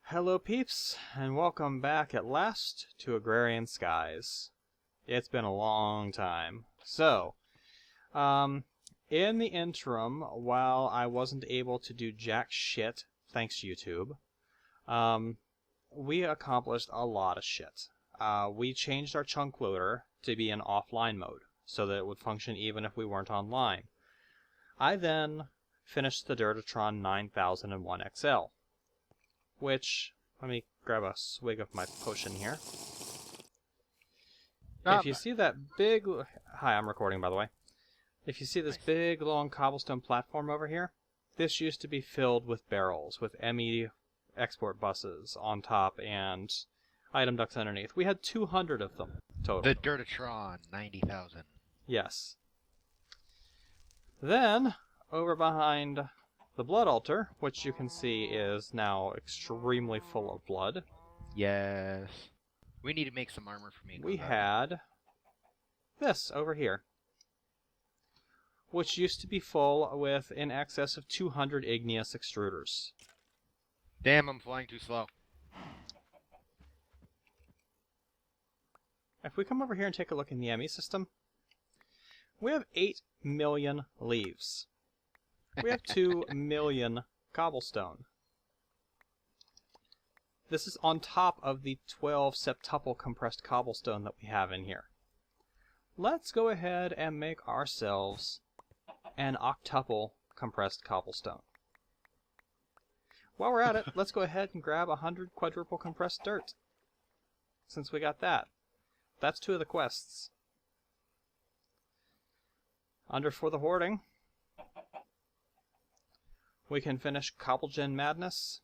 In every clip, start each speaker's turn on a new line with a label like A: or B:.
A: Hello peeps, and welcome back at last to Agrarian Skies. It's been a long time. So, in the interim, while I wasn't able to do jack shit, thanks YouTube, we accomplished a lot of shit. We changed our chunk loader to be in offline mode, so that it would function even if we weren't online. I then finished the Dirtatron 9001 XL. Which, let me grab a swig of my potion here. If you see that big... Hi, I'm recording, by the way. If you see this big, long cobblestone platform over here, this used to be filled with barrels, with ME export buses on top and item ducts underneath. We had 200 of them, total.
B: The Dirtatron 90,000.
A: Yes. Then, over behind the blood altar, which you can see is now extremely full of blood.
B: Yes. We need to make some armor for me.
A: We had this over here, which used to be full with in excess of 200 igneous extruders.
B: Damn, I'm flying too slow.
A: If we come over here and take a look in the ME system, we have 8 million leaves. We have 2 million cobblestone. This is on top of the 12 septuple compressed cobblestone that we have in here. Let's go ahead and make ourselves an octuple compressed cobblestone. While we're at it, let's go ahead and grab 100 quadruple compressed dirt. Since we got that. That's 2 of the quests. Under for the hoarding, we can finish Cobblegen Madness,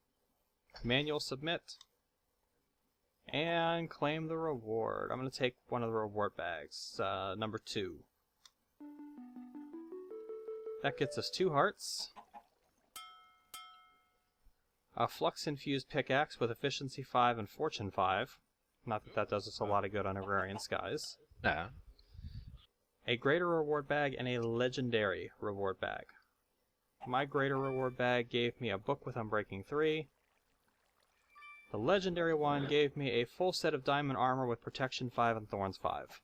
A: manual submit, and claim the reward. I'm going to take one of the reward bags, number 2. That gets us 2 hearts, a flux-infused pickaxe with efficiency 5 and fortune 5. Not that that does us a lot of good on Agrarian Skies.
B: No.
A: A greater reward bag and a legendary reward bag. My greater reward bag gave me a book with Unbreaking 3. The legendary one gave me a full set of diamond armor with protection 5 and thorns 5.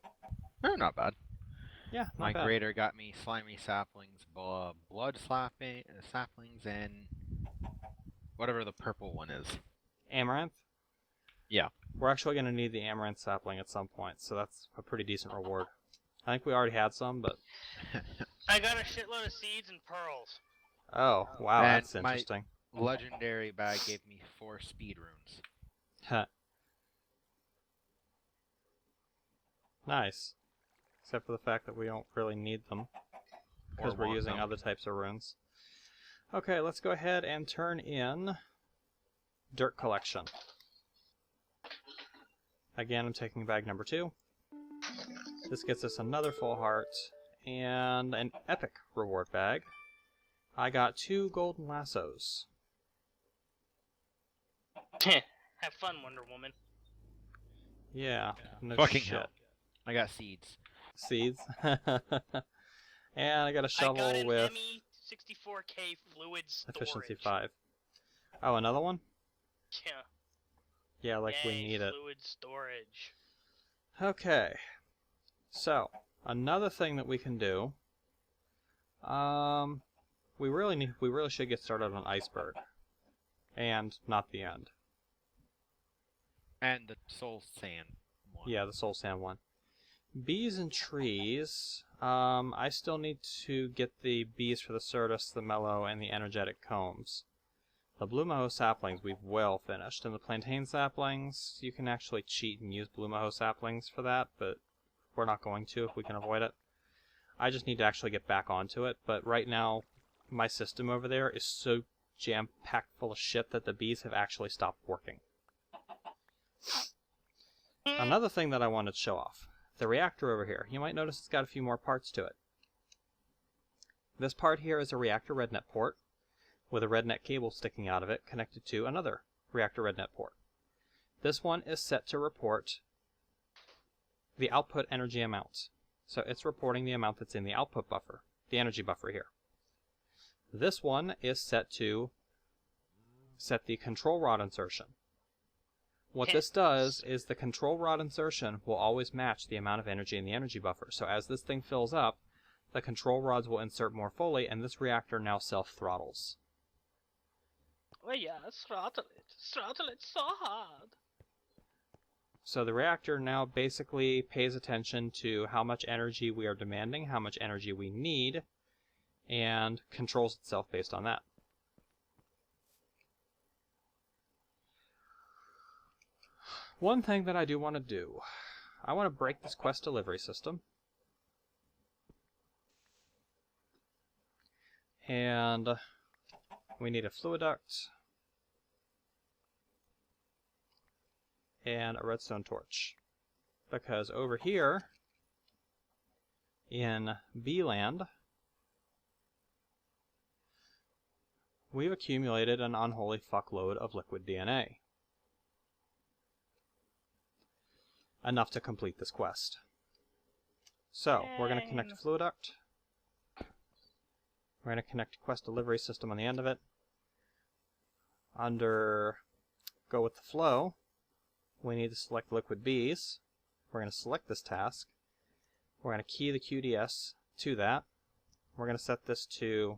B: Not bad.
A: Yeah, not
B: My
A: bad.
B: greater got me slimy saplings, blood saplings, and whatever the purple one is.
A: Amaranth?
B: Yeah.
A: We're actually going to need the amaranth sapling at some point, so that's a pretty decent reward. I think we already had some, but...
C: I got a shitload of seeds and pearls.
A: Oh, wow,
B: And
A: that's interesting.
B: My legendary bag gave me 4 speed runes.
A: Huh. Nice. Except for the fact that we don't really need them, because we're using other types of runes. Okay, let's go ahead and turn in dirt collection. Again, I'm taking bag number 2. This gets us another full heart and an epic reward bag. I got 2 golden lassos.
C: Have fun, Wonder Woman.
A: Yeah, no
B: Fucking
A: shit.
B: hell. I got seeds.
A: Seeds. And I got a shovel
C: I got an
A: with
C: ME 64K fluid storage.
A: efficiency 5. Oh, another one?
C: Yeah.
A: Yeah, like we
C: Yay,
A: need it.
C: fluid storage.
A: Okay. So, another thing that we can do. We really should get started on iceberg. And not the end.
B: And the soul sand one.
A: Yeah, the soul sand one. Bees and trees. I still need to get the bees for the Certus, the Mellow, and the energetic combs. The Blue Moho saplings we've well finished, and the plantain saplings, you can actually cheat and use Blue Moho saplings for that, but we're not going to if we can avoid it. I just need to actually get back onto it, but right now, my system over there is so jam-packed full of shit that the bees have actually stopped working. Another thing that I wanted to show off. The reactor over here. You might notice it's got a few more parts to it. This part here is a reactor rednet port, with a rednet cable sticking out of it connected to another reactor rednet port. This one is set to report the output energy amount. So it's reporting the amount that's in the output buffer, the energy buffer here. This one is set to set the control rod insertion. What this does is the control rod insertion will always match the amount of energy in the energy buffer. So as this thing fills up, the control rods will insert more fully, and this reactor now self-throttles.
C: Oh yeah, throttle it so hard.
A: So the reactor now basically pays attention to how much energy we are demanding, how much energy we need, and controls itself based on that. One thing that I do want to do, I want to break this quest delivery system. And we need a fluid duct and a redstone torch. Because over here in B-land, we've accumulated an unholy fuckload of liquid DNA. Enough to complete this quest. So, we're going to connect a fluid duct. We're going to connect a quest delivery system on the end of it. Under go with the flow, we need to select liquid bees. We're going to select this task. We're going to key the QDS to that. We're going to set this to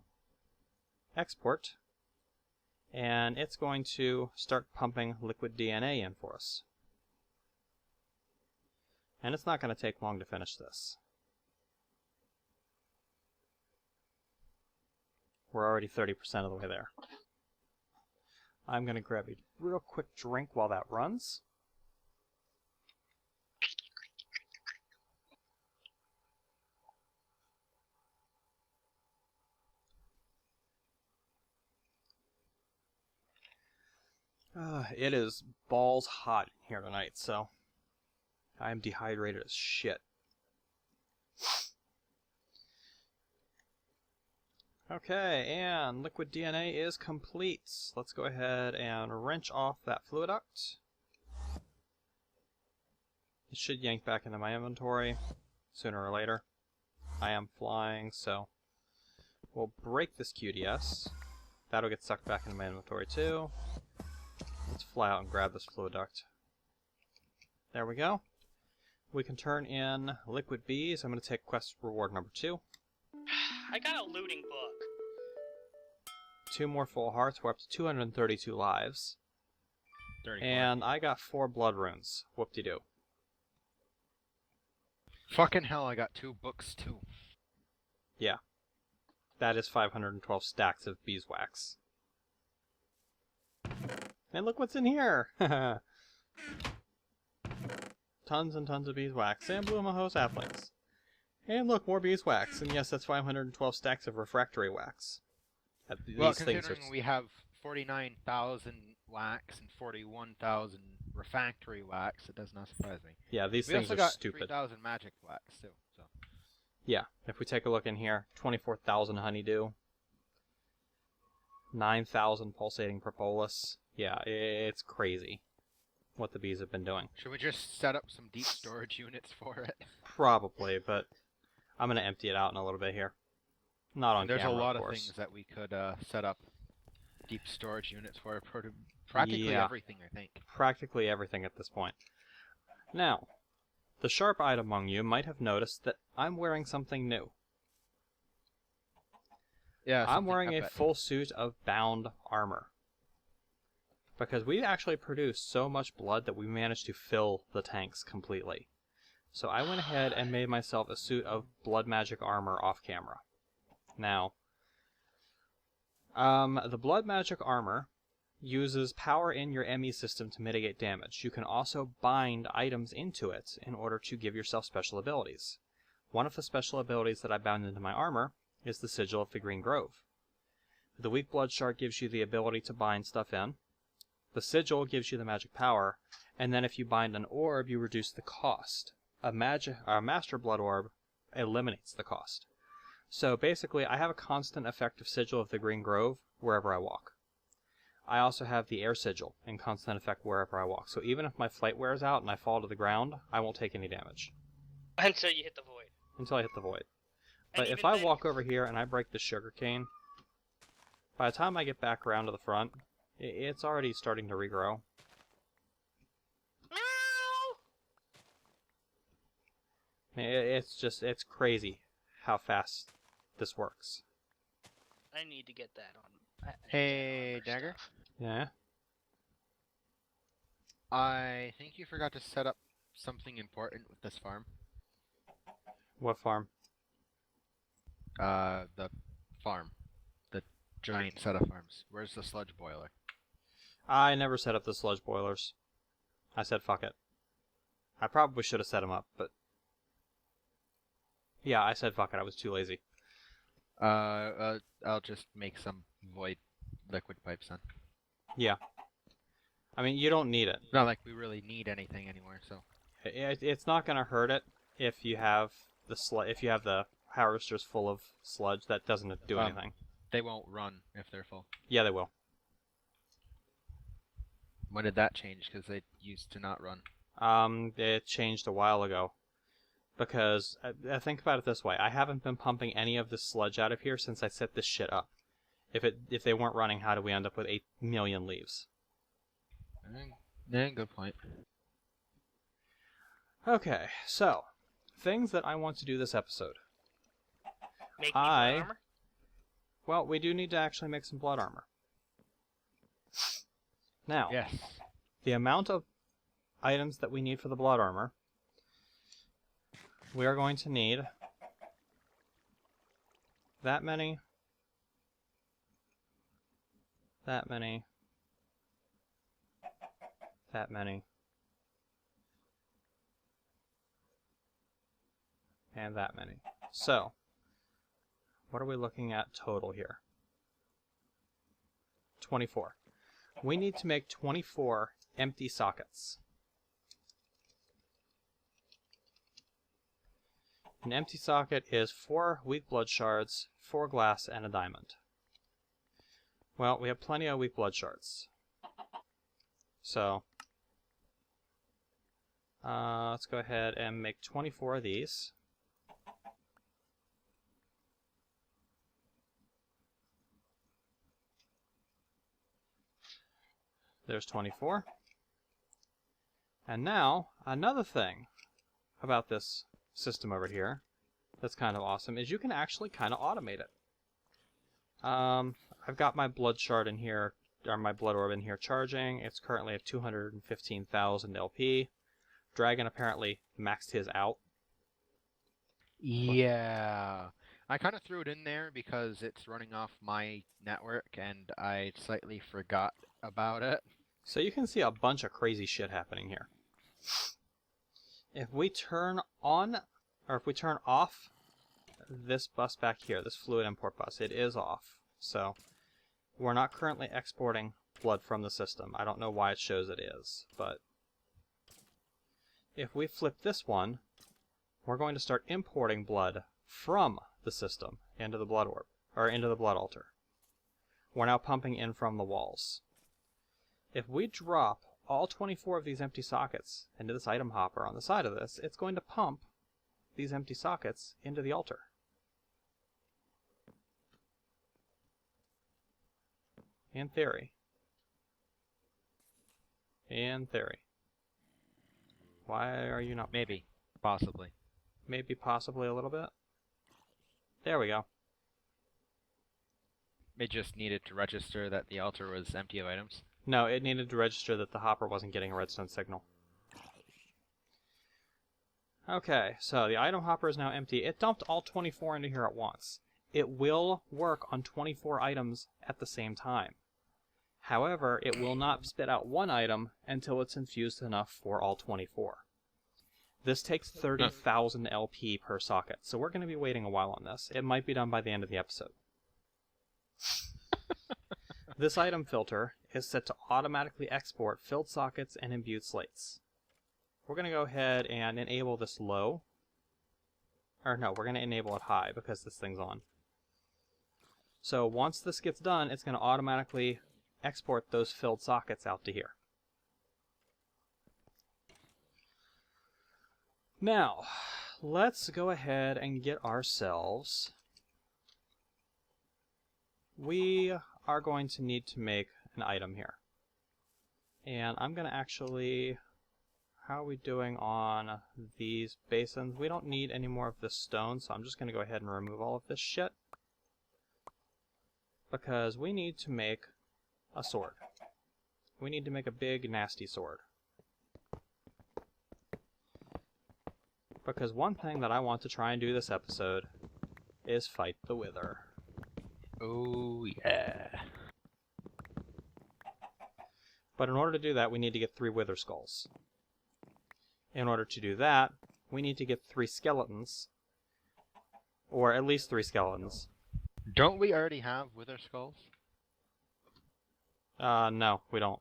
A: export. And it's going to start pumping liquid DNA in for us. And it's not going to take long to finish this. We're already 30% of the way there. I'm going to grab a real quick drink while that runs. It is balls hot in here tonight, so I'm dehydrated as shit. Okay, and liquid DNA is complete. Let's go ahead and wrench off that fluid duct. It should yank back into my inventory sooner or later. I am flying, so we'll break this QDS. That'll get sucked back into my inventory too. Let's fly out and grab this fluid duct. There we go. We can turn in liquid bees. I'm going to take quest reward number 2.
C: I got a looting book.
A: 2 more full hearts. We're up to 232 lives.
B: 34.
A: And I got 4 blood runes. Whoop-de-doo.
B: Fucking hell, I got 2 books too.
A: Yeah. That is 512 stacks of beeswax. And look what's in here! Tons and tons of beeswax and blue moho saplings. And look, more beeswax. And yes, that's 512 stacks of refractory wax.
B: Well, considering we have 49,000 wax and 41,000 refractory wax, it does not surprise me.
A: Yeah, these
B: We
A: things
B: also
A: are
B: got
A: stupid.
B: 3,000 magic wax too. So.
A: Yeah, if we take a look in here, 24,000 honeydew. 9,000 pulsating propolis. Yeah, it's crazy what the bees have been doing.
B: Should we just set up some deep storage units for it?
A: Probably, but I'm going to empty it out in a little bit here. Not on
B: There's
A: camera,
B: a lot
A: of
B: of
A: course.
B: things that we could set up deep storage units for. Practically
A: Yeah.
B: everything, I think.
A: Practically everything at this point. Now, the sharp-eyed among you might have noticed that I'm wearing something new.
B: Yeah,
A: I'm
B: something
A: wearing a
B: epic.
A: full suit of bound armor. Because we actually produced so much blood that we managed to fill the tanks completely. So I went ahead and made myself a suit of blood magic armor off camera. Now, the blood magic armor uses power in your ME system to mitigate damage. You can also bind items into it in order to give yourself special abilities. One of the special abilities that I bound into my armor is the Sigil of the Green Grove. The weak blood shard gives you the ability to bind stuff in. The Sigil gives you the magic power, and then if you bind an orb, you reduce the cost. A Master Blood Orb eliminates the cost. So basically, I have a constant effect of Sigil of the Green Grove wherever I walk. I also have the Air Sigil in constant effect wherever I walk. So even if my flight wears out and I fall to the ground, I won't take any damage.
C: Until you hit the void.
A: Until I hit the void.
C: And
A: But if
C: even
A: I
C: then-
A: walk over here and I break the sugarcane, by the time I get back around to the front, it's already starting to regrow. It's crazy how fast this works.
C: I need to get that on.
B: Hey, Dagger?
C: Stuff.
A: Yeah?
B: I think you forgot to set up something important with this farm.
A: What farm?
B: The farm. The giant set of farms. Where's the sludge boiler?
A: I never set up the sludge boilers. I said fuck it. I probably should have set them up, but... Yeah, I said fuck it, I was too lazy.
B: I'll just make some void liquid pipes then.
A: Yeah. I mean, you don't need it.
B: Not like we really need anything anymore, so...
A: It's not gonna hurt it if you have the harvesters full of sludge. That doesn't do anything.
B: They won't run if they're full.
A: Yeah, they will.
B: When did that change? Because they used to not run.
A: It changed a while ago. Because, think about it this way, I haven't been pumping any of this sludge out of here since I set this shit up. If they weren't running, how do we end up with 8 million leaves?
B: Yeah, good point.
A: Okay, so, things that I want to do this episode.
C: Make me blood armor?
A: Well, we do need to actually make some blood armor. Now,
B: yes.
A: The amount of items that we need for the blood armor, we are going to need that many, that many, that many, and that many. So, what are we looking at total here? 24. We need to make 24 empty sockets. An empty socket is 4 weak blood shards, 4 glass, and a diamond. Well, we have plenty of weak blood shards. So, let's go ahead and make 24 of these. There's 24. And now, another thing about this system over here that's kind of awesome is you can actually kind of automate it. I've got my blood shard in here, or my blood orb in here charging. It's currently at 215,000 LP. Dragon apparently maxed his out.
B: Yeah. I kind of threw it in there because it's running off my network and I slightly forgot about it.
A: So you can see a bunch of crazy shit happening here. If we turn on, or if we turn off this bus back here, this fluid import bus, it is off. So we're not currently exporting blood from the system. I don't know why it shows it is, but if we flip this one, we're going to start importing blood from the system into the blood orb, or into the blood altar. We're now pumping in from the walls. If we drop all 24 of these empty sockets into this item hopper on the side of this, it's going to pump these empty sockets into the altar. In theory. In theory. Why are you not...
B: Maybe. Possibly.
A: Maybe possibly a little bit? There we go.
B: It just needed to register that the altar was empty of items.
A: No, it needed to register that the hopper wasn't getting a redstone signal. Okay, so the item hopper is now empty. It dumped all 24 into here at once. It will work on 24 items at the same time. However, it will not spit out one item until it's infused enough for all 24. This takes 30,000 LP per socket, so we're going to be waiting a while on this. It might be done by the end of the episode. This item filter is set to automatically export filled sockets and imbued slates. We're going to go ahead and enable this low. Or no, we're going to enable it high because this thing's on. So once this gets done, it's going to automatically export those filled sockets out to here. Now, let's go ahead and get ourselves... We are going to need to make an item here. And I'm going to actually... how are we doing on these basins? We don't need any more of this stone, so I'm just going to go ahead and remove all of this shit. Because we need to make a sword. We need to make a big, nasty sword. Because one thing that I want to try and do this episode is fight the Wither.
B: Oh, yeah.
A: But in order to do that, we need to get 3 Wither skulls. In order to do that, we need to get 3 skeletons. Or at least 3 skeletons.
B: Don't we already have Wither skulls?
A: No, we don't.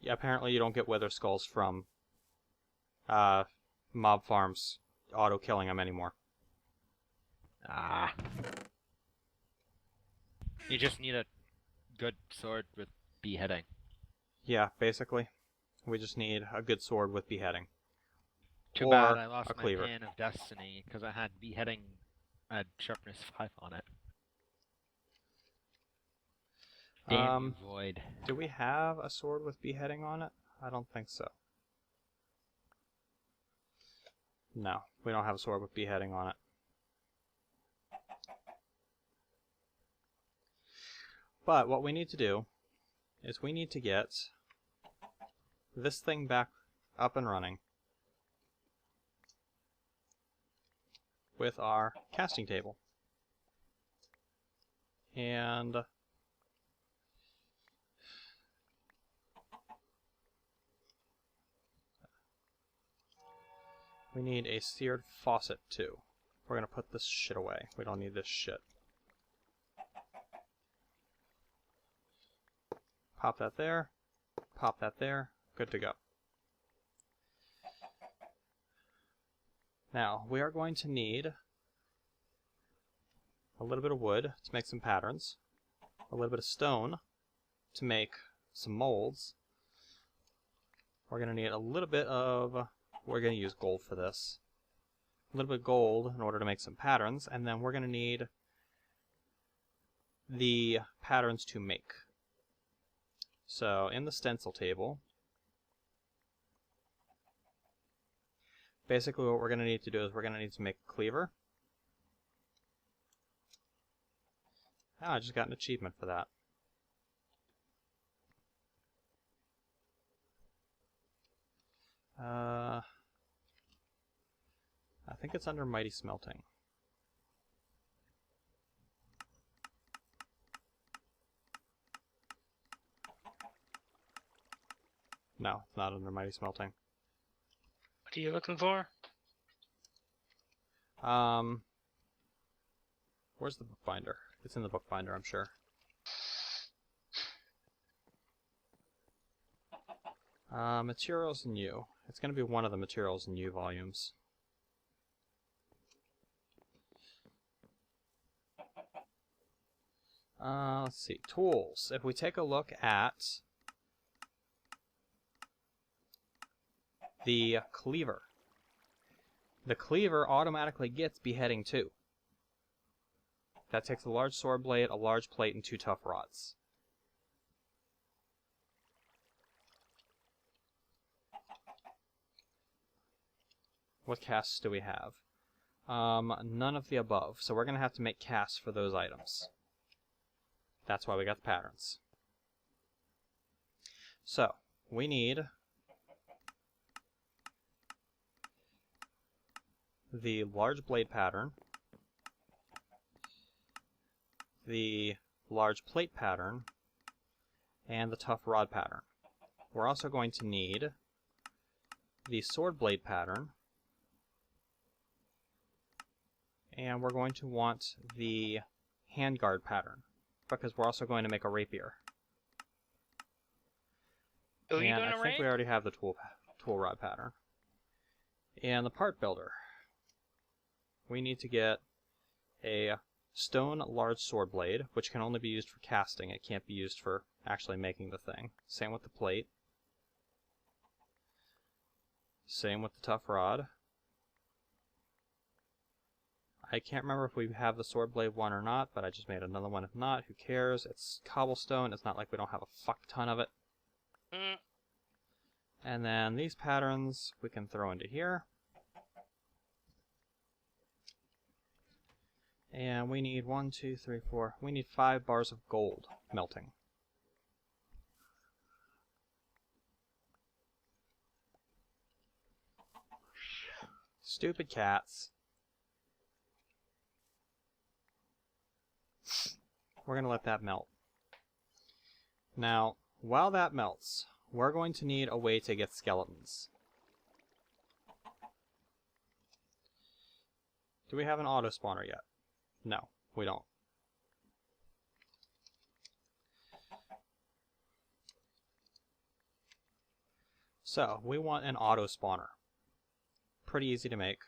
A: Yeah, apparently you don't get Wither skulls from mob farms auto-killing them anymore.
B: Ah. You just need a good sword with beheading.
A: Yeah, basically. We just need a good sword with beheading.
B: Too
A: or
B: bad I lost
A: a
B: my
A: cleaver.
B: Pan of Destiny, because I had beheading at sharpness 5 on it. Damn you, Void.
A: Do we have a sword with beheading on it? I don't think so. No, we don't have a sword with beheading on it. But what we need to do is we need to get this thing back up and running with our casting table. And we need a seared faucet too. We're going to put this shit away. We don't need this shit. Pop that there. Pop that there. Good to go. Now, we are going to need a little bit of wood to make some patterns, a little bit of stone to make some molds. We're going to need a little bit of, we're going to use gold for this, a little bit of gold in order to make some patterns, and then we're going to need the patterns to make. So, in the stencil table, basically what we're going to need to do is we're going to need to make a cleaver. Oh, I just got an achievement for that. I think it's under Mighty Smelting. No, it's not under Mighty Smelting.
C: What are you looking for?
A: Where's the bookbinder? It's in the bookbinder, I'm sure. Materials in U. It's going to be one of the materials in U volumes. Let's see. Tools. If we take a look at the cleaver automatically gets beheading too. That takes a large sword blade, a large plate, and 2 tough rods. What casts do we have? None of the above, so we're going to have to make casts for those items. That's why we got the patterns. So, we need the large blade pattern, the large plate pattern, and the tough rod pattern. We're also going to need the sword blade pattern, and we're going to want the handguard pattern, because we're also going to make a rapier.
C: Oh, you
A: and
C: doing
A: I
C: a
A: think
C: raid?
A: we already have the tool rod pattern. And the part builder. We need to get a stone large sword blade, which can only be used for casting. It can't be used for actually making the thing. Same with the plate. Same with the tough rod. I can't remember if we have the sword blade one or not, but I just made another one. If not, who cares? It's cobblestone. It's not like we don't have a fuck ton of it. And then these patterns we can throw into here. And we need 1, 2, 3, 4. We need 5 bars of gold melting. Stupid cats. We're going to let that melt. Now, while that melts, we're going to need a way to get skeletons. Do we have an auto spawner yet? No, we don't. So, we want an auto spawner. Pretty easy to make.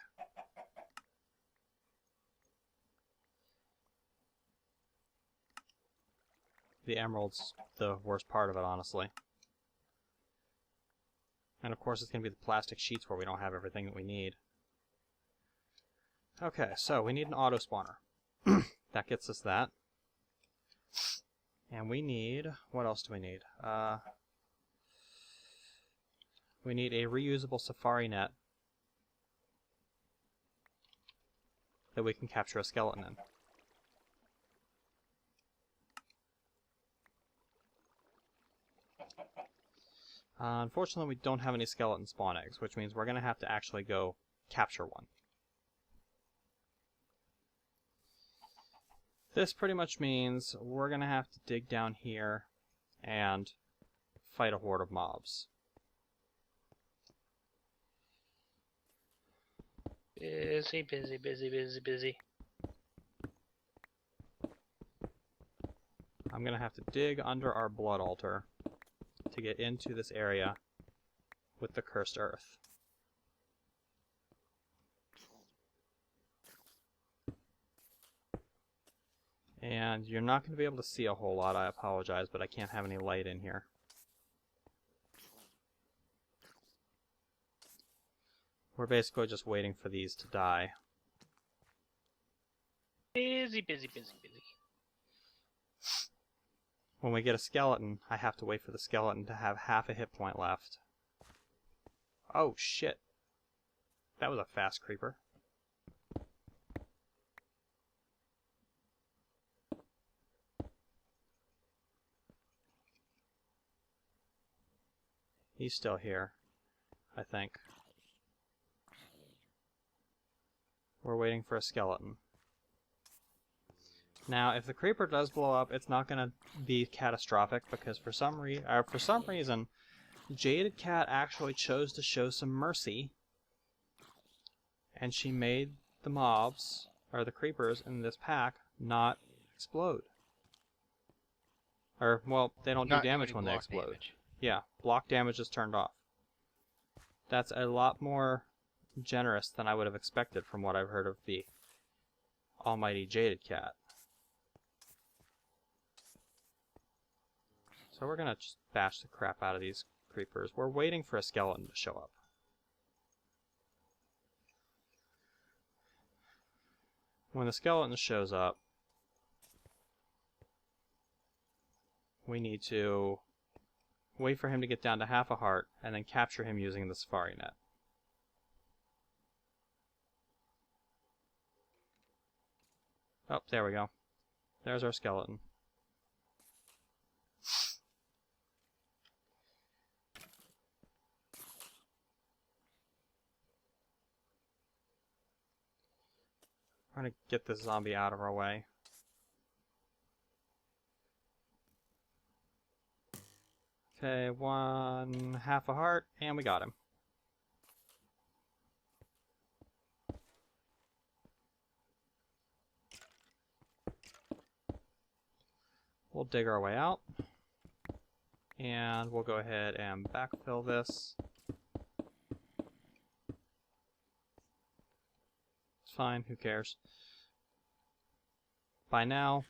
A: The emerald's the worst part of it, honestly. And of course it's going to be the plastic sheets where we don't have everything that we need. Okay, so we need an auto spawner. That gets us that. And we need... what else do we need? We need a reusable safari net that we can capture a skeleton in. Unfortunately, we don't have any skeleton spawn eggs, which means we're going to have to actually go capture one. This pretty much means we're going to have to dig down here and fight a horde of mobs.
C: Busy, busy, busy, busy, busy.
A: I'm going to have to dig under our blood altar to get into this area with the cursed earth. And you're not going to be able to see a whole lot, I apologize, but I can't have any light in here. We're basically just waiting for these to die.
C: Busy, busy, busy, busy.
A: When we get a skeleton, I have to wait for the skeleton to have half a hit point left. Oh shit. That was a fast creeper. He's still here, I think. We're waiting for a skeleton. Now, if the creeper does blow up, it's not going to be catastrophic because for some reason, Jaded Cat actually chose to show some mercy, and she made the mobs, or the creepers in this pack, not explode. Or, well, they don't do damage when they explode.
B: Damage. Yeah,
A: block damage is turned off. That's a lot more generous than I would have expected from what I've heard of the almighty Jaded Cat. So we're gonna just bash the crap out of these creepers. We're waiting for a skeleton to show up. When the skeleton shows up, we need to wait for him to get down to half a heart and then capture him using the safari net. Oh, there we go. There's our skeleton. We're gonna get this zombie out of our way. Okay, one half a heart, and we got him. We'll dig our way out, and we'll go ahead and backfill this. It's fine, who cares? By now,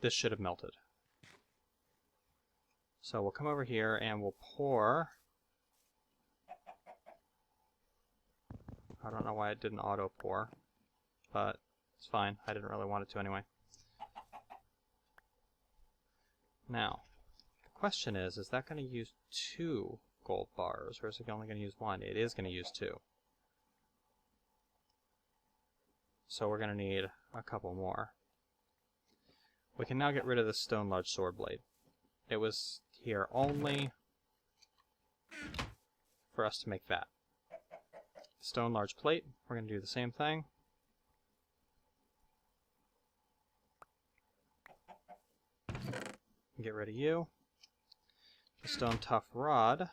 A: this should have melted. So we'll come over here and we'll pour. I don't know why it didn't auto pour, but it's fine. I didn't really want it to anyway. Now, the question is that going to use 2 gold bars, or is it only going to use 1? It is going to use 2. So we're going to need a couple more. We can now get rid of this stone large sword blade. It was here only for us to make that. Stone large plate, we're going to do the same thing. Get rid of you. The stone tough rod.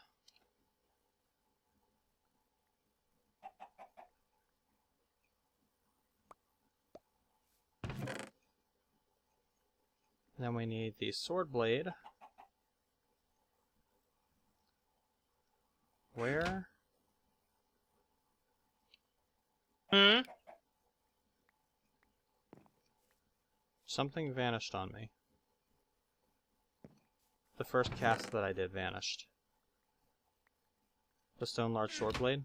A: Then we need the sword blade. Where? Something vanished on me. The first cast that I did vanished. The stone large sword blade.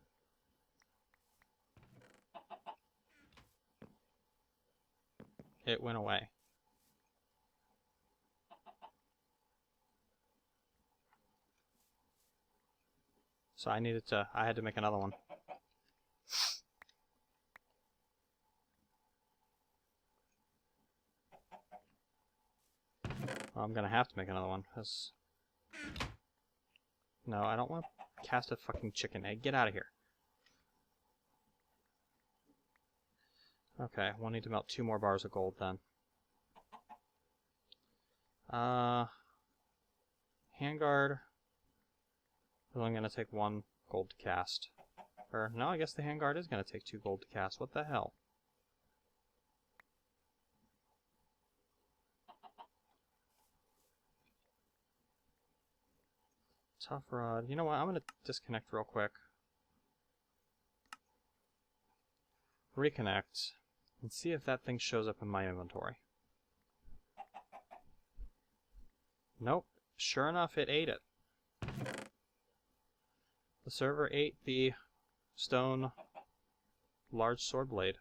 A: It went away. So I had to make another one. Well, I'm gonna have to make another one, because... No, I don't want to cast a fucking chicken egg. Get out of here. Okay, we'll need to melt 2 more bars of gold then. Handguard is only going to take 1 gold to cast. Or, no, I guess the handguard is going to take 2 gold to cast. What the hell? Tough rod. You know what? I'm going to disconnect real quick. Reconnect. And see if that thing shows up in my inventory. Nope. Sure enough, it ate it. The server ate the stone large sword blade.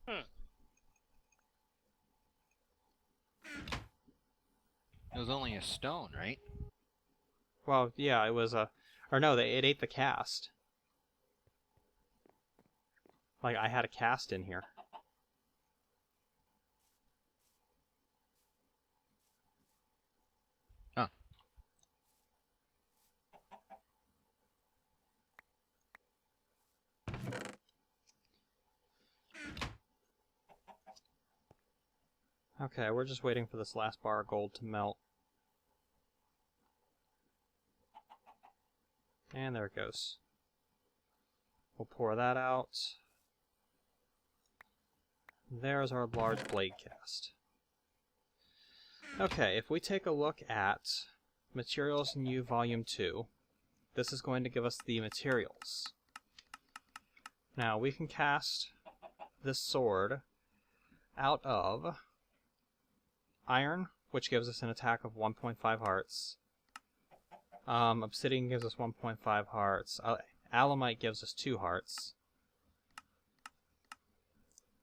B: It was only a stone, right?
A: Well, yeah, it was a... Or no, it ate the cast. Like, I had a cast in here.
B: Huh.
A: Okay, we're just waiting for this last bar of gold to melt. And there it goes. We'll pour that out. There's our large blade cast. Okay, if we take a look at Materials New Volume 2, this is going to give us the materials. Now, we can cast this sword out of iron, which gives us an attack of 1.5 hearts. Obsidian gives us 1.5 hearts. Alamite gives us 2 hearts.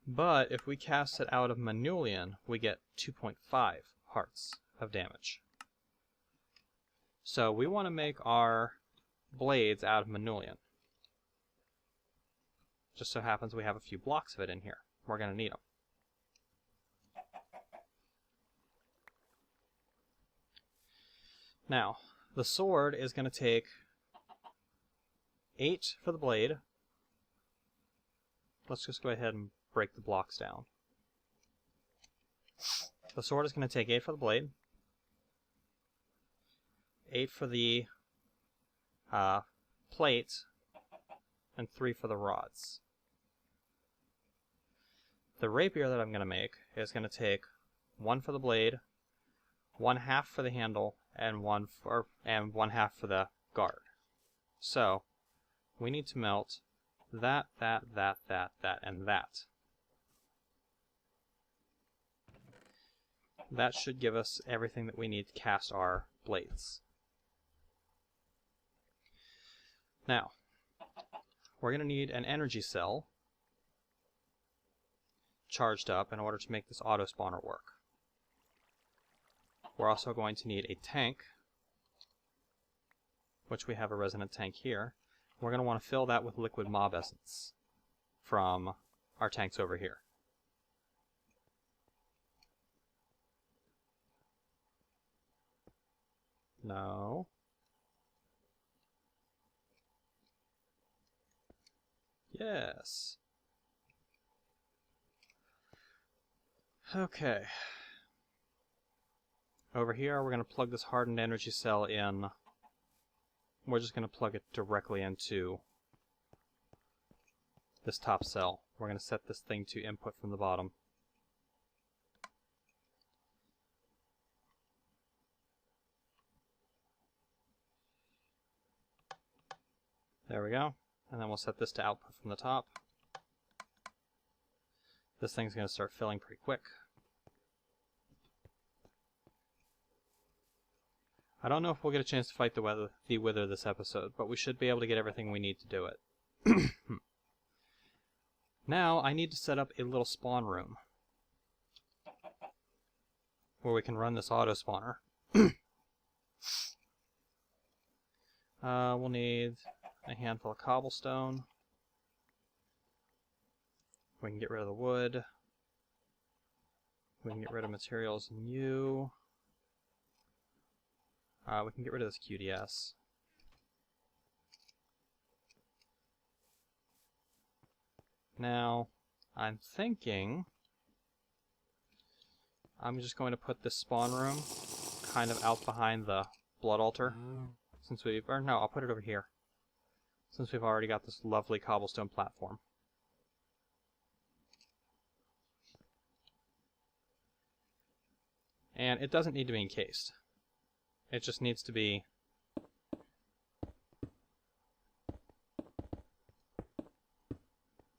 A: But if we cast it out of Manulian, we get 2.5 hearts of damage. So we want to make our blades out of Manulian. Just so happens we have a few blocks of it in here. We're going to need them. Now, the sword is going to take 8 for the blade. Let's just go ahead and break the blocks down. The sword is going to take 8 for the blade, 8 for the plate, and 3 for the rods. The rapier that I'm going to make is going to take 1 for the blade, 1/2 for the handle, and 1/2 for the guard. So, we need to melt that, and that. That should give us everything that we need to cast our blades. Now, we're going to need an energy cell charged up in order to make this auto spawner work. We're also going to need a tank, which we have a resonant tank here. We're going to want to fill that with liquid mob essence from our tanks over here. No. Yes. Okay. Over here, we're going to plug this hardened energy cell in. We're just going to plug it directly into this top cell. We're going to set this thing to input from the bottom. There we go. And then we'll set this to output from the top. This thing's going to start filling pretty quick. I don't know if we'll get a chance to fight the Wither this episode, but we should be able to get everything we need to do it. Now, I need to set up a little spawn room where we can run this auto spawner. We'll need a handful of cobblestone. We can get rid of the wood. We can get rid of materials in U. We can get rid of this QDS. Now, I'm thinking I'm just going to put this spawn room kind of out behind the blood altar. Since no, I'll put it over here. Since we've already got this lovely cobblestone platform. And it doesn't need to be encased. It just needs to be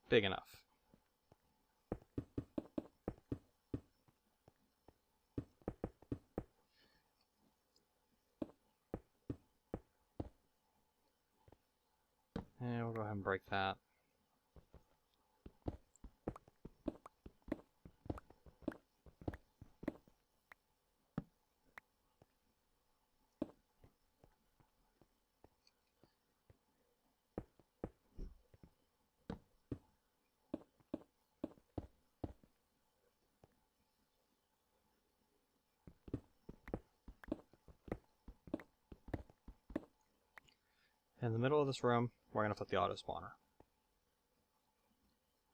A: big enough. And we'll go ahead and break that. In the middle of this room, we're going to put the auto spawner.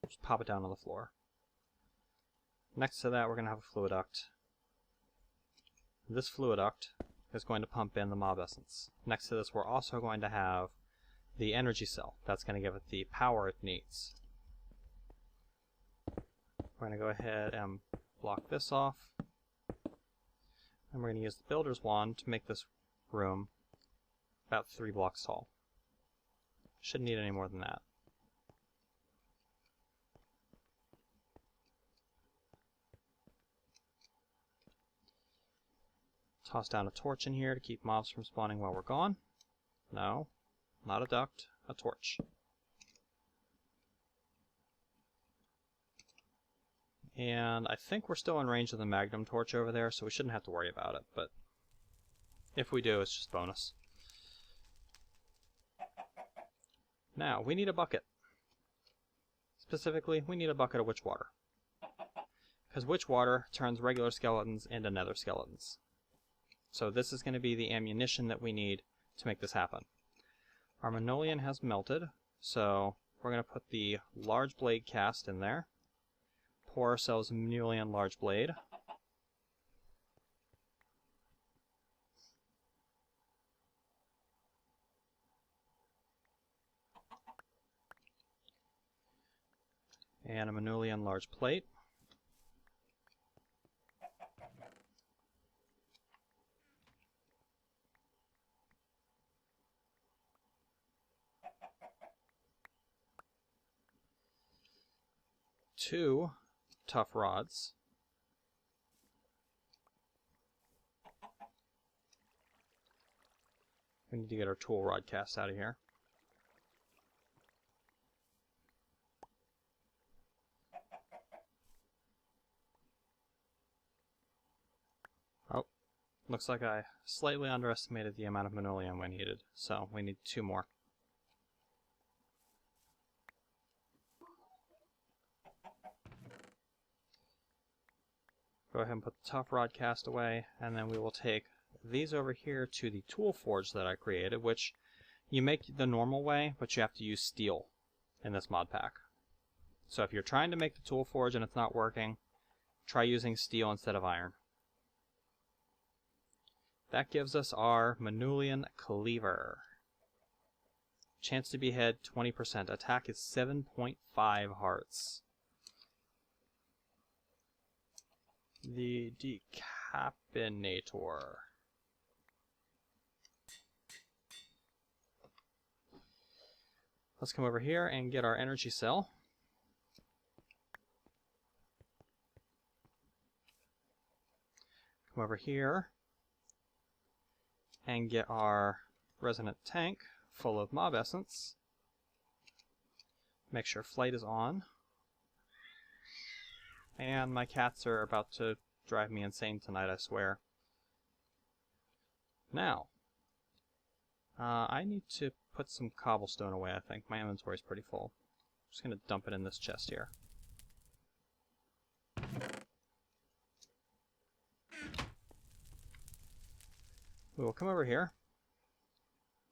A: Just pop it down on the floor. Next to that, we're going to have a fluid duct. This fluid duct is going to pump in the mob essence. Next to this, we're also going to have the energy cell. That's going to give it the power it needs. We're going to go ahead and block this off. And we're going to use the builder's wand to make this room about 3 blocks tall. Shouldn't need any more than that. Toss down a torch in here to keep mobs from spawning while we're gone. No, not a duct, a torch. And I think we're still in range of the magnum torch over there, so we shouldn't have to worry about it, but if we do, it's just bonus. Now, we need a bucket. Specifically, we need a bucket of witch water. Because witch water turns regular skeletons into nether skeletons. So this is going to be the ammunition that we need to make this happen. Our Minoleon has melted, so we're going to put the large blade cast in there. Pour ourselves a Minoleon large blade. And a Minoleon large plate. Two tough rods. We need to get our tool rod cast out of here. Oh, Looks like I slightly underestimated the amount of minoleum we needed, so we need 2 more. Go ahead and put the tough rod cast away, and then we will take these over here to the tool forge that I created, which you make the normal way, but you have to use steel in this mod pack. So if you're trying to make the tool forge and it's not working, try using steel instead of iron. That gives us our Manulian Cleaver. Chance to be hit 20%. Attack is 7.5 hearts. The Decapinator. Let's come over here and get our energy cell. Come over here and get our resonant tank full of mob essence. Make sure flight is on. And my cats are about to drive me insane tonight, I swear. Now, I need to put some cobblestone away, I think. My inventory's pretty full. I'm just going to dump it in this chest here. We will come over here.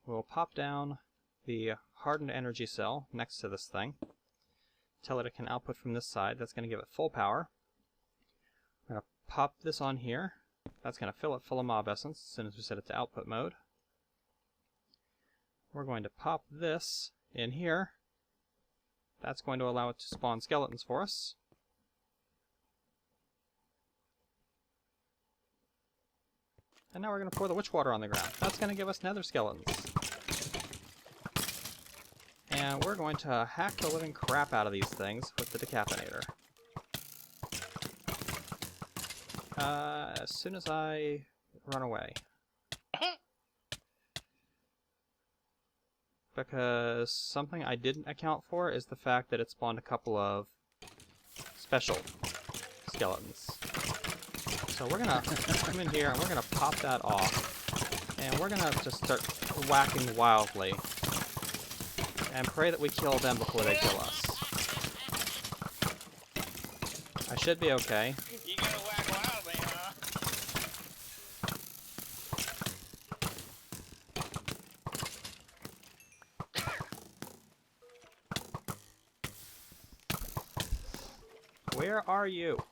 A: We'll pop down the hardened energy cell next to this thing. Tell it can output from this side. That's going to give it full power. We're going to pop this on here. That's going to fill it full of mob essence as soon as we set it to output mode. We're going to pop this in here. That's going to allow it to spawn skeletons for us. And now we're going to pour the witch water on the ground. That's going to give us nether skeletons. And we're going to hack the living crap out of these things with the Decapinator. As soon as I run away. Because something I didn't account for is the fact that it spawned a couple of special skeletons. So we're gonna come in here and we're gonna pop that off. And we're gonna just start whacking wildly. And pray that we kill them before they kill us. I should be okay.
C: You gotta whack wildly, huh?
A: Where are you?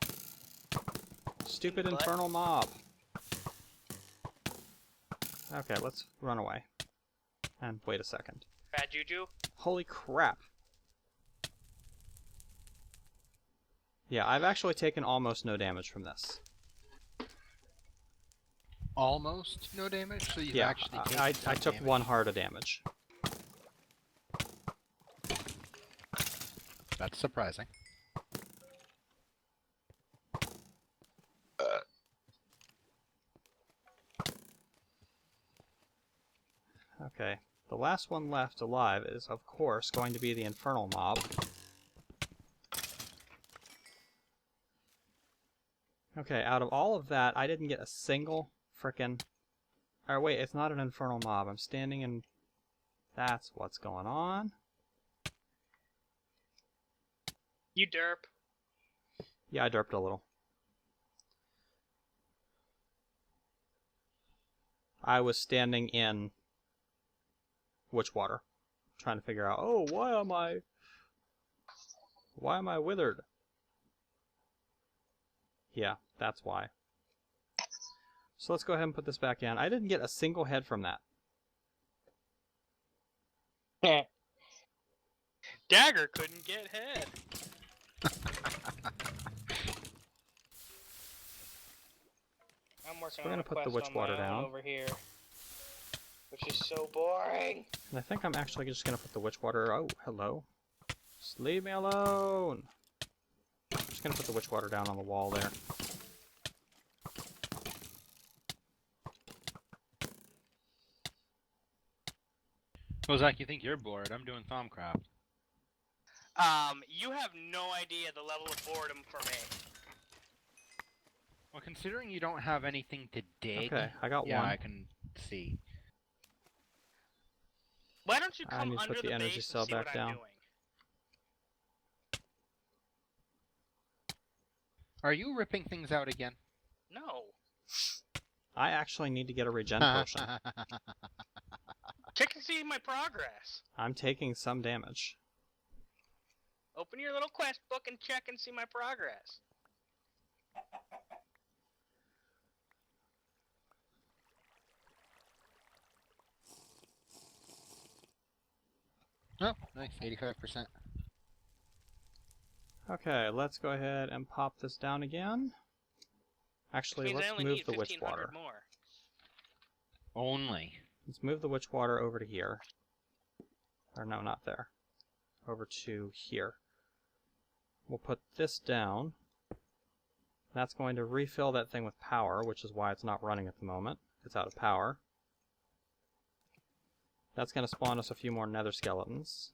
A: Stupid infernal mob. Okay, let's run away. And wait a second.
C: Bad juju?
A: Holy crap. Yeah, I've actually taken almost no damage from this.
B: Almost no damage? So you've
A: Yeah,
B: actually
A: I
B: taken
A: took
B: damage.
A: 1 heart of damage.
B: That's surprising.
A: Okay, the last one left alive is, of course, going to be the infernal mob. Okay, out of all of that, I didn't get a single frickin'... Or wait, it's not an infernal mob. I'm standing in... That's what's going on.
C: You derp.
A: Yeah, I derped a little. I was standing in witch water, trying to figure out, oh, why am I withered? Yeah, that's why. So let's go ahead and put this back in. I didn't get a single head from that.
C: Dagger couldn't get head. I'm working
A: We're
C: on
A: gonna
C: a
A: put the
C: quest
A: witch
C: on my
A: water
C: own
A: down.
C: over here, which is so boring.
A: And I think I'm actually just gonna put the witch water... Oh, hello. Just leave me alone. I'm just gonna put the witch water down on the wall there.
B: Well, Zach, you think you're bored? I'm doing Thaumcraft.
C: You have no idea the level of boredom for me.
B: Well, considering you don't have anything to dig...
A: Okay, I got
B: yeah,
A: one.
B: I can see.
C: Why don't you
A: I
C: come
A: need to
C: under
A: put the
C: the
A: energy
C: base
A: cell
C: and see
A: back
C: what
A: down.
C: I'm doing?
B: Are you ripping things out again?
C: No.
A: I actually need to get a regen potion.
C: Check and see my progress.
A: I'm taking some damage.
C: Open your little quest book and check and see my progress.
B: Oh, nice, 85%.
A: Okay, let's go ahead and pop this down again. Actually, let's move the witch water.
C: More.
B: Only.
A: Let's move the witch water over to here. Or no, not there. Over to here. We'll put this down. That's going to refill that thing with power, which is why it's not running at the moment. It's out of power. That's going to spawn us a few more nether skeletons.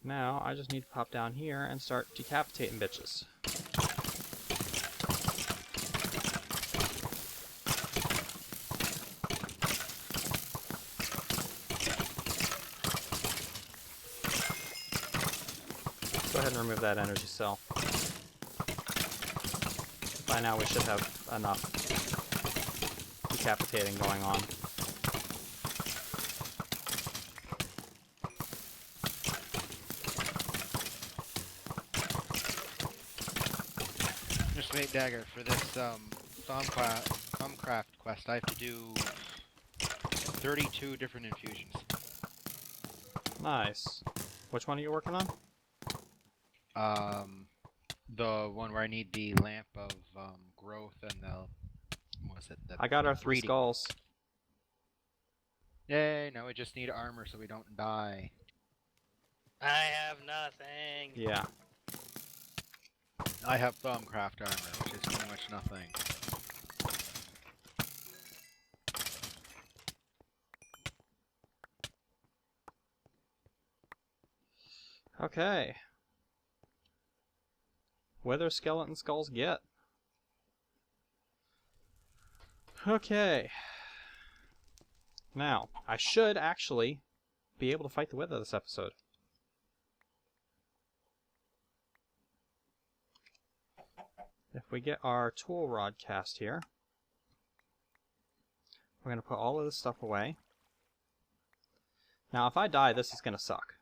A: Now, I just need to pop down here and start decapitating bitches. Go ahead and remove that energy cell. By now we should have enough decapitating going on.
B: Just wait, Dagger, for this Thumbcraft quest, I have to do 32 different infusions.
A: Nice. Which one are you working on?
B: The one where I need the lamp of growth and the... what was it?
A: I got our 3
B: reading.
A: skulls.
B: Yay, now we just need armor so we don't die.
C: I have nothing.
A: Yeah.
B: I have Thumbcraft armor, which is pretty much nothing.
A: Okay. Whether skeleton skulls get. Okay. Now, I should actually be able to fight the Wither this episode. If we get our tool rod cast here, we're going to put all of this stuff away. Now, if I die, this is going to suck.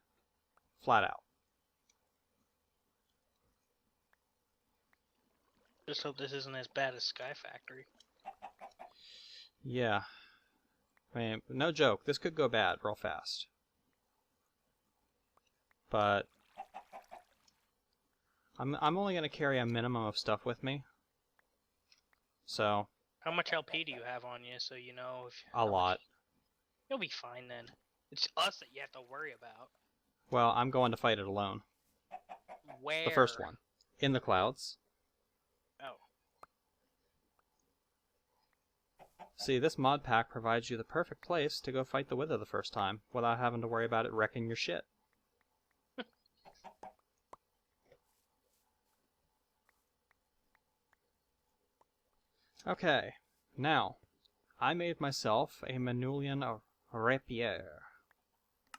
A: Flat out.
C: Just hope this isn't as bad as Sky Factory.
A: Yeah. I mean, no joke, this could go bad real fast. But I'm only going to carry a minimum of stuff with me. So,
C: How much LP do you have on you so you know if...
A: a lot.
C: You'll be fine then. It's us that you have to worry about.
A: Well, I'm going to fight it alone.
C: Where?
A: The first one. In the clouds.
C: Oh.
A: See, this mod pack provides you the perfect place to go fight the Wither the first time, without having to worry about it wrecking your shit. Okay, now, I made myself a Manulian rapier.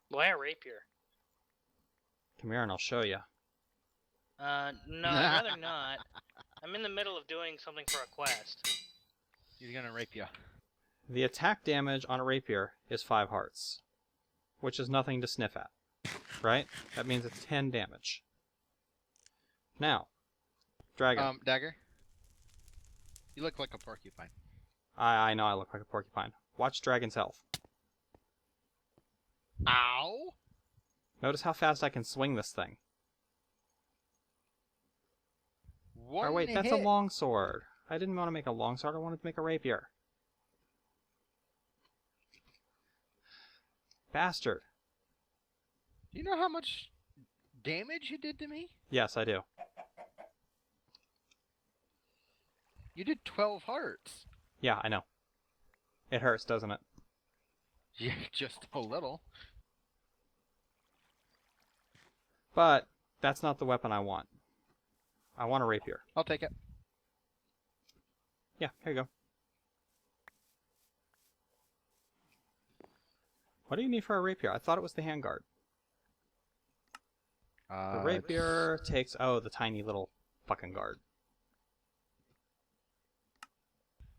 C: Why a rapier?
A: Come here and I'll show you.
C: No, I'd rather not. I'm in the middle of doing something for a quest.
B: He's gonna rape you.
A: The attack damage on a rapier is 5 hearts, which is nothing to sniff at, right? That means it's 10 damage. Now, Dragon.
B: Dagger? You look like a porcupine.
A: I know I look like a porcupine. Watch Dragon's health.
B: Ow!
A: Notice how fast I can swing this thing.
B: One
A: Or wait, that's
B: hit.
A: a longsword. I didn't want to make a longsword, I wanted to make a rapier. Bastard.
B: Do you know how much damage you did to me?
A: Yes, I do.
B: You did 12 hearts.
A: Yeah, I know. It hurts, doesn't it?
B: Yeah, just a little.
A: But That's not the weapon I want. I want a rapier.
B: I'll take it.
A: Yeah, here you go. What do you need for a rapier? I thought it was the handguard. The rapier takes... Oh, the tiny little fucking guard.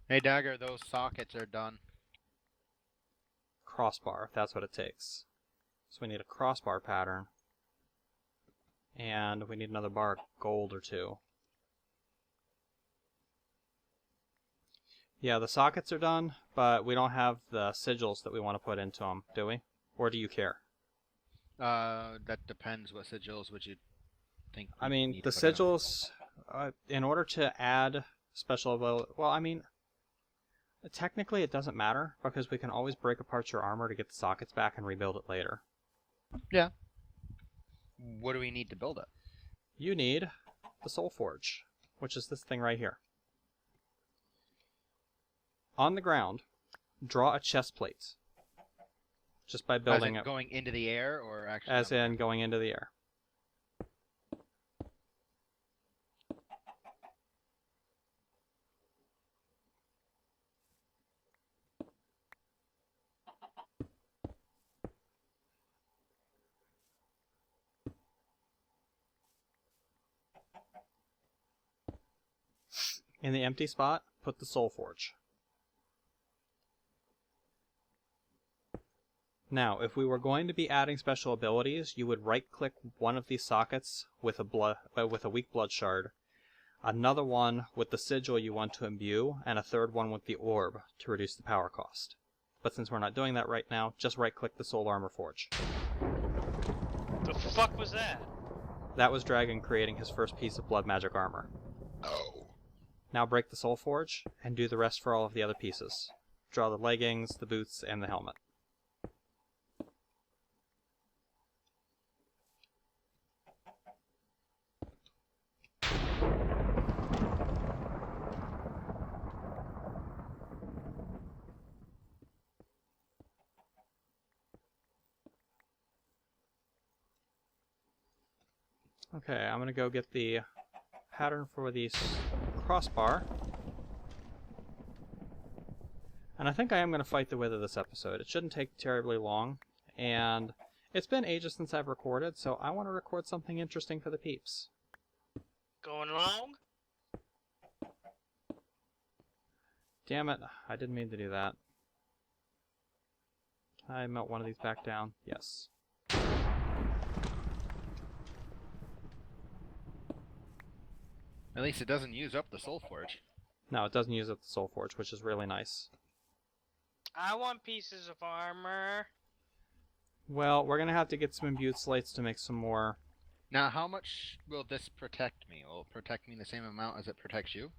B: Hey, Dagger, those sockets are done.
A: Crossbar, if that's what it takes. So we need a crossbar pattern. And we need another bar of gold or two. Yeah, the sockets are done, but we don't have the sigils that we want to put into them, do we? Or do you care?
B: That depends. What sigils would you think?
A: I mean, the sigils, in order to add special ability... Well, I mean, technically it doesn't matter, because we can always break apart your armor to get the sockets back and rebuild it later.
B: Yeah. What do we need to build it?
A: You need the Soul Forge, which is this thing right here. On the ground, draw a chest plate. Just by building it.
B: As in going into the air, or actually?
A: As in going into the air. In the empty spot, put the Soul Forge. Now, if we were going to be adding special abilities, you would right-click one of these sockets with a weak blood shard, another one with the sigil you want to imbue, and a third one with the orb to reduce the power cost. But since we're not doing that right now, just right-click the Soul Armor Forge.
C: The fuck was that?
A: That was Dragon creating his first piece of blood magic armor.
D: Oh.
A: Now break the Soul Forge, and do the rest for all of the other pieces. Draw the leggings, the boots, and the helmet. Okay, I'm going to go get the pattern for the crossbar. And I think I am going to fight the Wither this episode. It shouldn't take terribly long. And it's been ages since I've recorded, so I want to record something interesting for the peeps.
C: Going long?
A: Damn it, I didn't mean to do that. Can I melt one of these back down? Yes.
B: At least it doesn't use up the Soul Forge.
A: No, it doesn't use up the Soul Forge, which is really nice.
C: I want pieces of armor.
A: Well, we're going to have to get some imbued slates to make some more.
B: Now, how much will this protect me? Will it protect me the same amount as it protects you?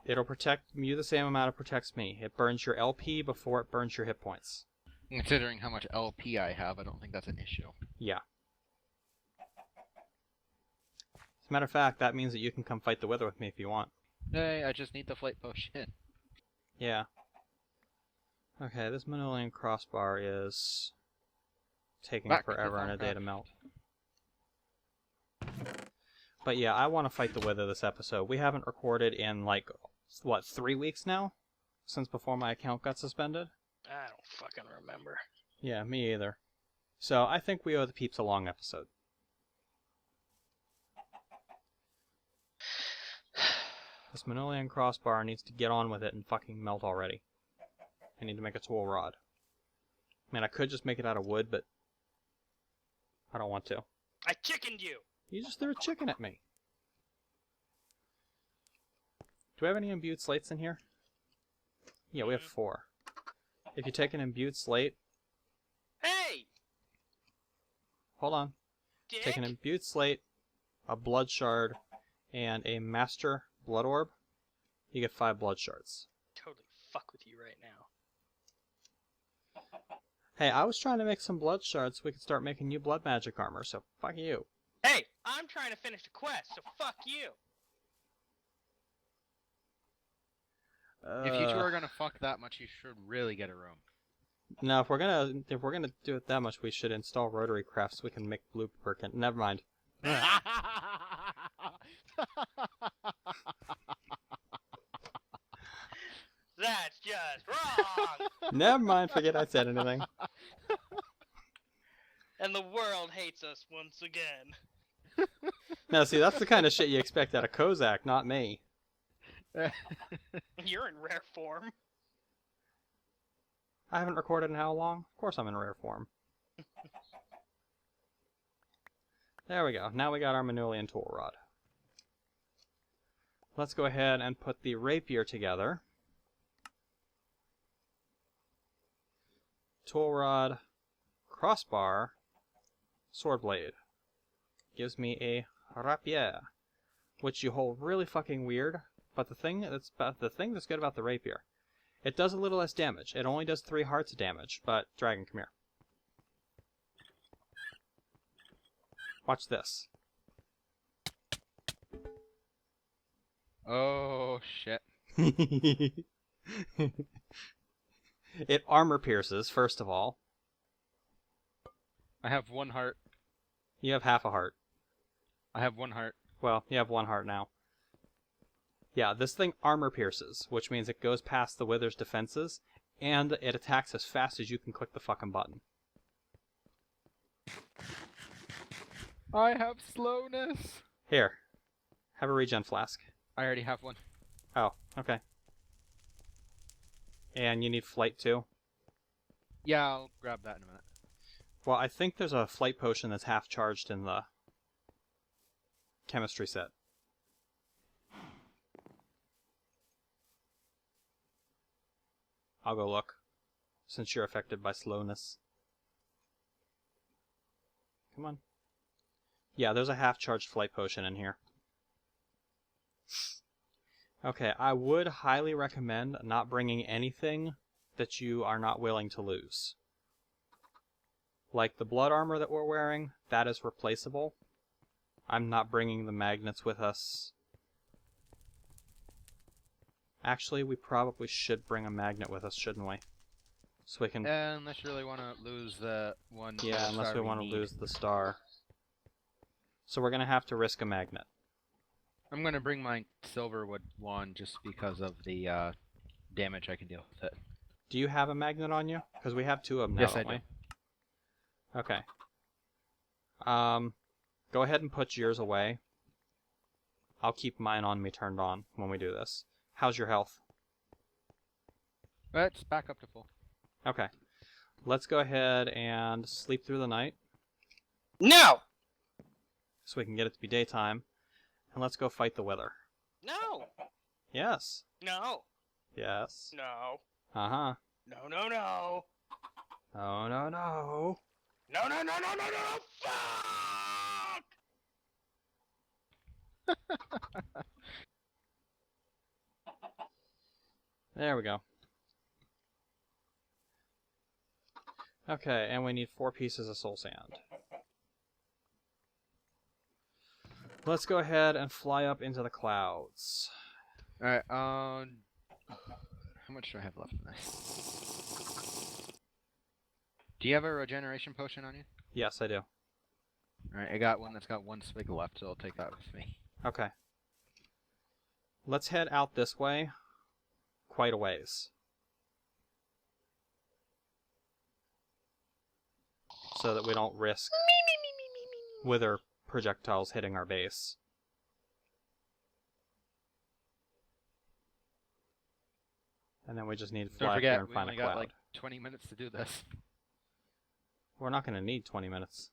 A: It'll protect you the same amount it protects me. It burns your LP before it burns your hit points.
B: Considering how much LP I have, I don't think that's an issue.
A: Yeah. As a matter of fact, that means that you can come fight the Wither with me if you want.
B: Hey, I just need the flight potion.
A: Yeah. Okay, this Minolean crossbar is taking forever and a day to melt. But yeah, I want to fight the Wither this episode. We haven't recorded in, like, what, 3 weeks now? Since before my account got suspended?
C: I don't fucking remember.
A: Yeah, me either. So I think we owe the peeps a long episode. This Minolean crossbar needs to get on with it and fucking melt already. I need to make a tool rod. Man, I could just make it out of wood, but I don't want to.
C: I chickened you!
A: You just threw a chicken at me. Do we have any imbued slates in here? Yeah, we have 4. If you take an imbued slate...
C: Hey!
A: Hold on.
C: Dick?
A: Take an imbued slate, a blood shard, and a master blood orb. You get 5 blood shards.
C: Totally fuck with you right now.
A: Hey, I was trying to make some blood shards so we could start making new blood magic armor, so fuck you.
C: Hey! I'm trying to finish the quest, so fuck you!
B: If you two are gonna fuck that much, you should really get a room.
A: No, if we're gonna do it that much, we should install rotary crafts so we can make blueprint. Never mind.
C: That's just wrong!
A: Never mind, forget I said anything.
C: And the world hates us once again.
A: Now, see, that's the kind of shit you expect out of Kozak, not me.
C: You're in rare form.
A: I haven't recorded in how long? Of course I'm in rare form. There we go. Now we got our Manulian tool rod. Let's go ahead and put the rapier together. Tool rod, crossbar, sword blade. Gives me a rapier, which you hold really fucking weird. But the thing that's good about the rapier, it does a little less damage. It only does 3 hearts of damage. But Dragon, come here. Watch this.
B: Oh shit!
A: It armor pierces, first of all.
B: I have 1 heart.
A: You have half a heart.
B: I have 1 heart.
A: Well, you have 1 heart now. Yeah, this thing armor pierces, which means it goes past the Wither's defenses, and it attacks as fast as you can click the fucking button.
B: I have slowness.
A: Here, have a regen flask.
B: I already have 1.
A: Oh, okay. And you need flight too?
B: Yeah, I'll grab that in a minute.
A: Well, I think there's a flight potion that's half charged in the chemistry set. I'll go look, since you're affected by slowness. Come on. Yeah, there's a half-charged flight potion in here. Okay, I would highly recommend not bringing anything that you are not willing to lose. Like the blood armor that we're wearing, that is replaceable. I'm not bringing the magnets with us. Actually, we probably should bring a magnet with us, shouldn't we? So we can...
B: unless you really want to lose the one...
A: Yeah, unless we want to lose the star. So we're going to have to risk a magnet.
B: I'm going to bring my silverwood wand just because of the damage I can deal with it.
A: Do you have a magnet on you? Because we have 2 of them now,
B: yes, I do.
A: Okay. Go ahead and put yours away. I'll keep mine on me turned on when we do this. How's your health?
B: It's back up to full.
A: Okay. Let's go ahead and sleep through the night.
C: No!
A: So we can get it to be daytime. And let's go fight the Wither.
C: No!
A: Yes.
C: No!
A: Yes.
C: No!
A: Uh-huh.
C: No, no, no!
A: Oh, no, no.
C: No, no, no, no, no, no! Fuck!
A: There we go. Okay, and we need 4 pieces of soul sand. Let's go ahead and fly up into the clouds.
B: Alright, how much do I have left in this? Do you have a regeneration potion on you?
A: Yes, I do.
B: Alright, I got one that's got 1 spig left, so I'll take that with me.
A: Okay. Let's head out this way. Quite a ways. So that we don't risk Wither projectiles hitting our base. And then we just need to fly up here and find a cloud.
B: We only got like 20 minutes to do this.
A: We're not going to need 20 minutes.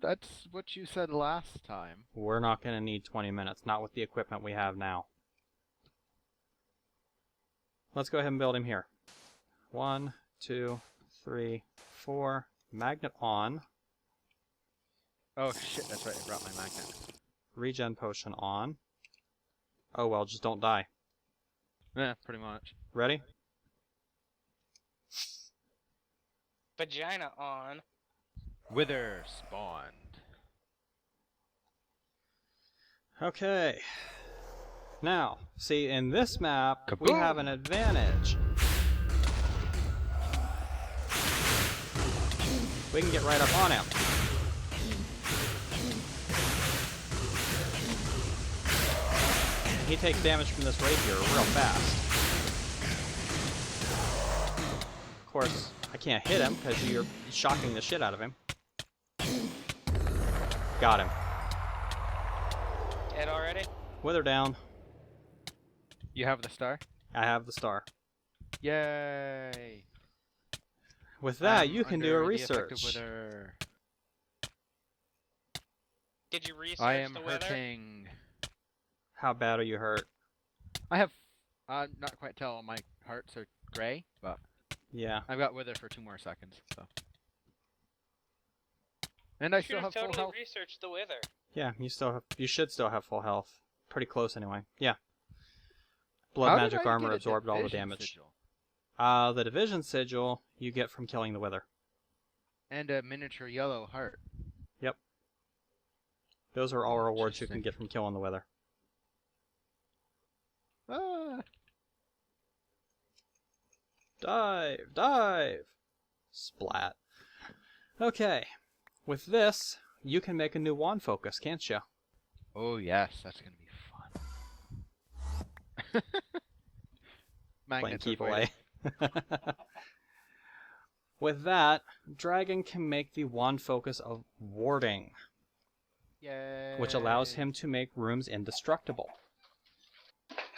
B: That's what you said last time.
A: We're not going to need 20 minutes, not with the equipment we have now. Let's go ahead and build him here. 1, 2, 3, 4. Magnet on.
B: Oh shit, that's right, I brought my magnet.
A: Regen potion on. Oh well, just don't die.
B: Yeah, pretty much.
A: Ready?
C: Vagina on.
B: Wither spawned.
A: Okay. Now, see, in this map,
B: Kaboom!
A: we have an advantage. We can get right up on him. He takes damage from this rapier real fast. course, I can't hit him because you're shocking the shit out of him. Got him.
C: Hit already?
A: Wither down.
B: You have the star?
A: I have the star.
B: Yay!
A: With that, you can do a research.
C: Did you research
B: I am
C: the weather?
B: hurting.
A: How bad are you hurt?
B: I have, not quite tell, my hearts are gray, but
A: Yeah.
B: I've got wither for 2 more seconds, so. And I still have
C: totally
B: full health.
C: researched the weather.
A: Yeah, you should still have full health. Pretty close anyway. Yeah. Blood magic armor absorbed all the damage.
B: Sigil?
A: The division sigil you get from killing the wither.
B: And a miniature yellow heart.
A: Yep. Those are all rewards you can get from killing the wither.
B: Ah.
A: Dive! Dive! Splat. Okay. With this, you can make a new wand focus, can't you?
B: Oh yes, that's gonna be fun.
A: Playing keep away. With that, Dragon can make the wand focus of warding.
B: Yay.
A: Which allows him to make rooms indestructible.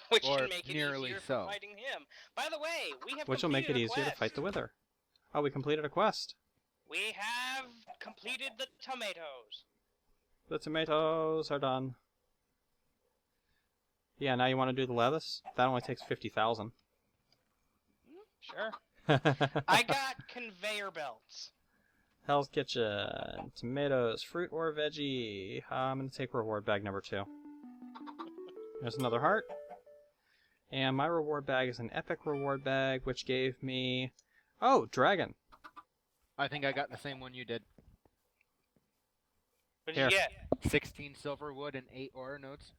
C: Which
B: Or
C: can make it
B: nearly
C: easier
B: so.
C: for fighting him. By the way, we have
A: Which will make it
C: completed a
A: easier to
C: quest.
A: fight the wither. Oh, we completed a quest.
C: We have completed the tomatoes.
A: The tomatoes are done. Yeah, now you want to do the lettuce? That only takes 50,000.
C: Sure. I got conveyor belts.
A: Hell's Kitchen. Tomatoes, fruit or veggie. I'm going to take reward bag number 2. There's another heart. And my reward bag is an epic reward bag, which gave me... Oh, dragon.
B: I think I got the same one you did.
C: What did you get?
B: 16 silver wood and 8 ore notes.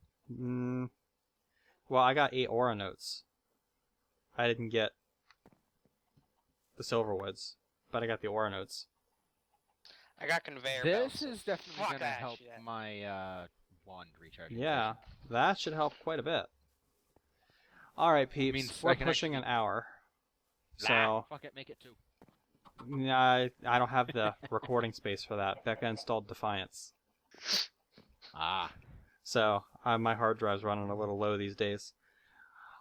A: Well, I got 8 aura notes. I didn't get the silver woods, but I got the aura notes.
C: I got conveyor belts.
B: This is definitely going to
C: that
B: help
C: shit.
B: my wand recharging.
A: Yeah, that should help quite a bit. Alright, peeps,
B: Means
A: we're
B: I can
A: pushing an
B: actually-
A: hour. So,
B: Fuck it, make it 2.
A: I don't have the recording space for that. Becca installed Defiance.
B: Ah.
A: So, my hard drive's running a little low these days.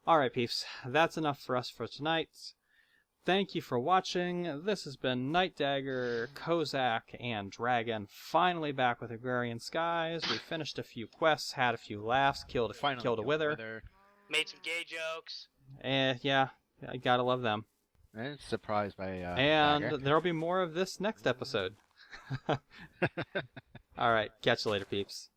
A: Alright, peeps, that's enough for us for tonight. Thank you for watching. This has been Night Dagger, Kozak, and Dragon. Finally back with Agrarian Skies. We finished a few quests, had a few laughs, killed a wither.
C: Made some gay jokes.
A: Yeah, I gotta love them.
B: And surprised by
A: and
B: Dagger.
A: there'll be more of this next episode. Alright, catch you later, peeps.